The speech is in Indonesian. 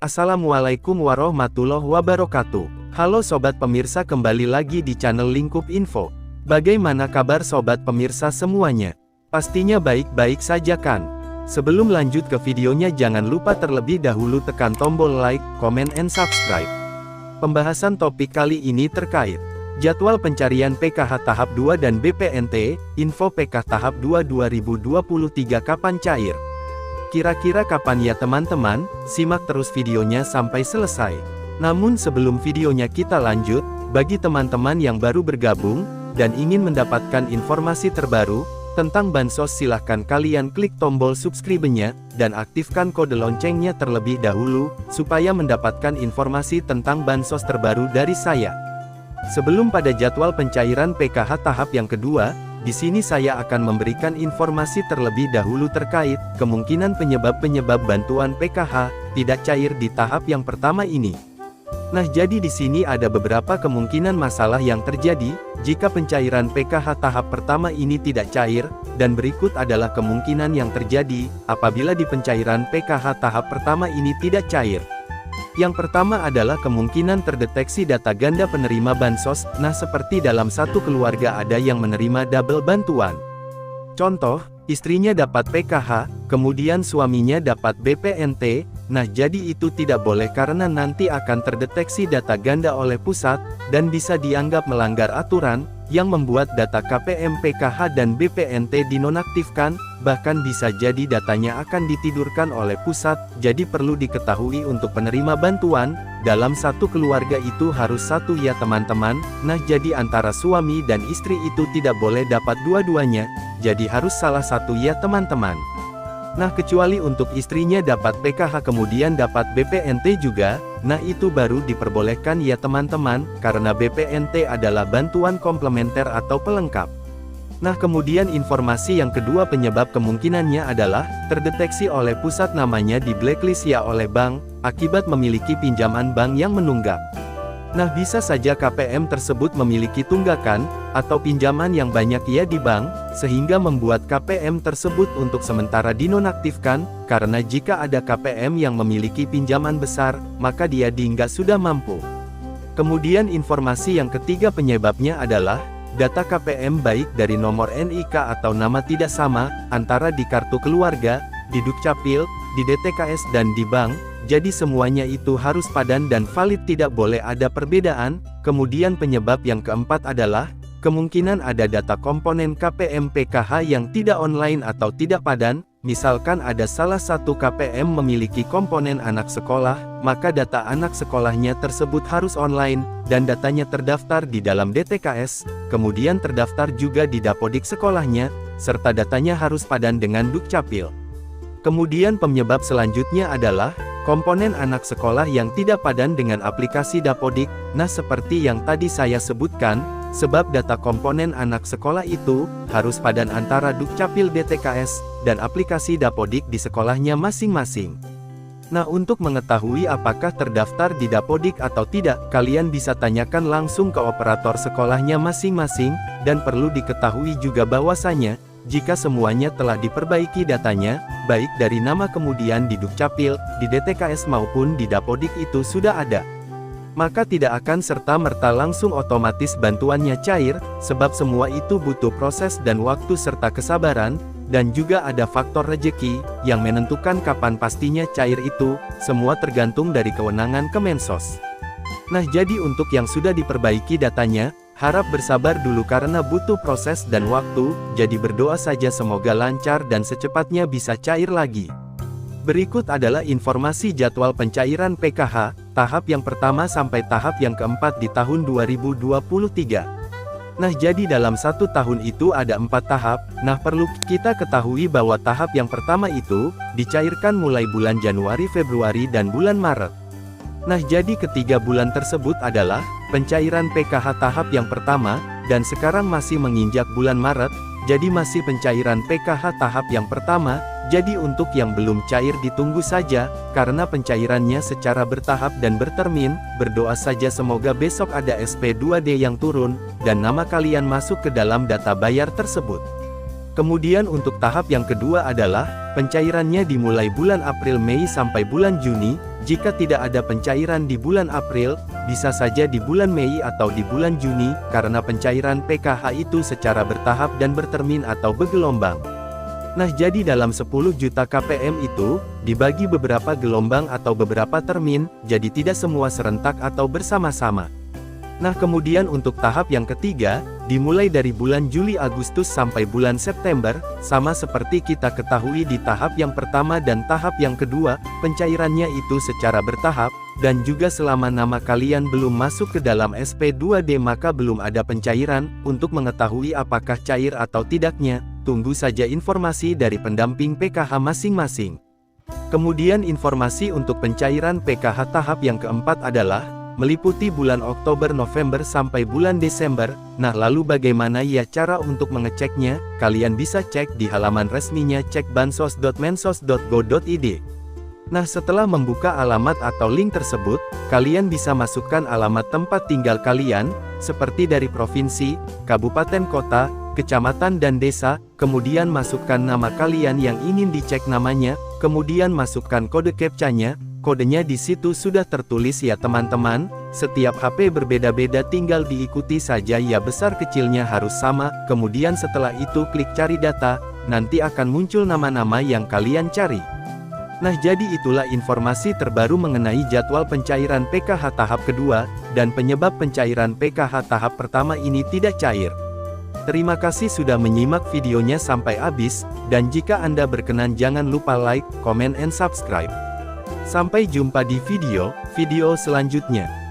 Assalamualaikum warahmatullahi wabarakatuh. Halo sobat pemirsa, kembali lagi di channel Lingkup Info. Bagaimana kabar sobat pemirsa semuanya? Pastinya baik-baik saja kan? Sebelum lanjut ke videonya, jangan lupa terlebih dahulu tekan tombol like, comment, and subscribe. Pembahasan topik kali ini terkait jadwal pencarian PKH tahap 2 dan BPNT, info PK tahap 2 2023 kapan cair? Kira-kira kapan ya teman-teman? Simak terus videonya sampai selesai. Namun sebelum videonya kita lanjut, bagi teman-teman yang baru bergabung, dan ingin mendapatkan informasi terbaru tentang Bansos, silahkan kalian klik tombol subscribe-nya, dan aktifkan kode loncengnya terlebih dahulu, supaya mendapatkan informasi tentang Bansos terbaru dari saya. Sebelum pada jadwal pencairan PKH tahap yang kedua, di sini saya akan memberikan informasi terlebih dahulu terkait kemungkinan penyebab-penyebab bantuan PKH tidak cair di tahap yang pertama ini. Nah, jadi di sini ada beberapa kemungkinan masalah yang terjadi jika pencairan PKH tahap pertama ini tidak cair, dan berikut adalah kemungkinan yang terjadi apabila di pencairan PKH tahap pertama ini tidak cair. Yang pertama adalah kemungkinan terdeteksi data ganda penerima bansos. Nah, seperti dalam satu keluarga ada yang menerima double bantuan. Contoh, istrinya dapat PKH, kemudian suaminya dapat BPNT. Nah, jadi itu tidak boleh karena nanti akan terdeteksi data ganda oleh pusat, dan bisa dianggap melanggar aturan, yang membuat data KPM PKH dan BPNT dinonaktifkan, bahkan bisa jadi datanya akan ditidurkan oleh pusat. Jadi perlu diketahui untuk penerima bantuan, dalam satu keluarga itu harus satu ya teman-teman. Nah, jadi antara suami dan istri itu tidak boleh dapat dua-duanya, jadi harus salah satu ya teman-teman. Nah, kecuali untuk istrinya dapat PKH kemudian dapat BPNT juga, nah itu baru diperbolehkan ya teman-teman, karena BPNT adalah bantuan komplementer atau pelengkap. Nah, kemudian informasi yang kedua, penyebab kemungkinannya adalah terdeteksi oleh pusat, namanya di blacklist ya oleh bank, akibat memiliki pinjaman bank yang menunggak. Nah, bisa saja KPM tersebut memiliki tunggakan, atau pinjaman yang banyak ya di bank, sehingga membuat KPM tersebut untuk sementara dinonaktifkan, karena jika ada KPM yang memiliki pinjaman besar, maka dia nggak sudah mampu. Kemudian informasi yang ketiga penyebabnya adalah data KPM baik dari nomor NIK atau nama tidak sama, antara di kartu keluarga, di Dukcapil, di DTKS dan di bank. Jadi semuanya itu harus padan dan valid, tidak boleh ada perbedaan. Kemudian penyebab yang keempat adalah kemungkinan ada data komponen KPM PKH yang tidak online atau tidak padan. Misalkan ada salah satu KPM memiliki komponen anak sekolah, maka data anak sekolahnya tersebut harus online, dan datanya terdaftar di dalam DTKS, kemudian terdaftar juga di Dapodik sekolahnya, serta datanya harus padan dengan Dukcapil. Kemudian penyebab selanjutnya adalah komponen anak sekolah yang tidak padan dengan aplikasi Dapodik. Nah, seperti yang tadi saya sebutkan, sebab data komponen anak sekolah itu harus padan antara Dukcapil DTKS dan aplikasi Dapodik di sekolahnya masing-masing. Nah, untuk mengetahui apakah terdaftar di Dapodik atau tidak, kalian bisa tanyakan langsung ke operator sekolahnya masing-masing, dan perlu diketahui juga bahwasanya jika semuanya telah diperbaiki datanya, baik dari nama kemudian di Dukcapil, di DTKS maupun di Dapodik itu sudah ada, maka tidak akan serta-merta langsung otomatis bantuannya cair, sebab semua itu butuh proses dan waktu serta kesabaran, dan juga ada faktor rezeki, yang menentukan kapan pastinya cair itu, semua tergantung dari kewenangan Kemensos. Nah, jadi untuk yang sudah diperbaiki datanya, harap bersabar dulu karena butuh proses dan waktu, jadi berdoa saja semoga lancar dan secepatnya bisa cair lagi. Berikut adalah informasi jadwal pencairan PKH, tahap yang pertama sampai tahap yang keempat di tahun 2023. Nah, jadi dalam satu tahun itu ada 4 tahap. Nah, perlu kita ketahui bahwa tahap yang pertama itu dicairkan mulai bulan Januari, Februari, dan bulan Maret. Nah, jadi ketiga bulan tersebut adalah pencairan PKH tahap yang pertama, dan sekarang masih menginjak bulan Maret, jadi masih pencairan PKH tahap yang pertama. Jadi untuk yang belum cair ditunggu saja, karena pencairannya secara bertahap dan bertermin. Berdoa saja semoga besok ada SP2D yang turun, dan nama kalian masuk ke dalam data bayar tersebut. Kemudian untuk tahap yang kedua adalah pencairannya dimulai bulan April Mei sampai bulan Juni, Jika tidak ada pencairan di bulan April, bisa saja di bulan Mei atau di bulan Juni, karena pencairan PKH itu secara bertahap dan bertermin atau bergelombang. Nah, jadi dalam 10 juta KPM itu, dibagi beberapa gelombang atau beberapa termin, jadi tidak semua serentak atau bersama-sama. Nah, kemudian untuk tahap yang ketiga, dimulai dari bulan Juli Agustus sampai bulan September, sama seperti kita ketahui di tahap yang pertama dan tahap yang kedua, pencairannya itu secara bertahap, dan juga selama nama kalian belum masuk ke dalam SP2D maka belum ada pencairan. Untuk mengetahui apakah cair atau tidaknya, tunggu saja informasi dari pendamping PKH masing-masing. Kemudian informasi untuk pencairan PKH tahap yang keempat adalah meliputi bulan Oktober, November sampai bulan Desember. Nah, lalu bagaimana ya cara untuk mengeceknya? Kalian bisa cek di halaman resminya cekbansos.mensos.go.id. Nah, setelah membuka alamat atau link tersebut, kalian bisa masukkan alamat tempat tinggal kalian, seperti dari provinsi, kabupaten kota, kecamatan dan desa, kemudian masukkan nama kalian yang ingin dicek namanya, kemudian masukkan kode CAPTCHA-nya. Kodenya di situ sudah tertulis ya teman-teman, setiap HP berbeda-beda tinggal diikuti saja ya, besar kecilnya harus sama, kemudian setelah itu klik cari data, nanti akan muncul nama-nama yang kalian cari. Nah, jadi itulah informasi terbaru mengenai jadwal pencairan PKH tahap kedua, dan penyebab pencairan PKH tahap pertama ini tidak cair. Terima kasih sudah menyimak videonya sampai habis, dan jika Anda berkenan jangan lupa like, comment and subscribe. Sampai jumpa di video selanjutnya.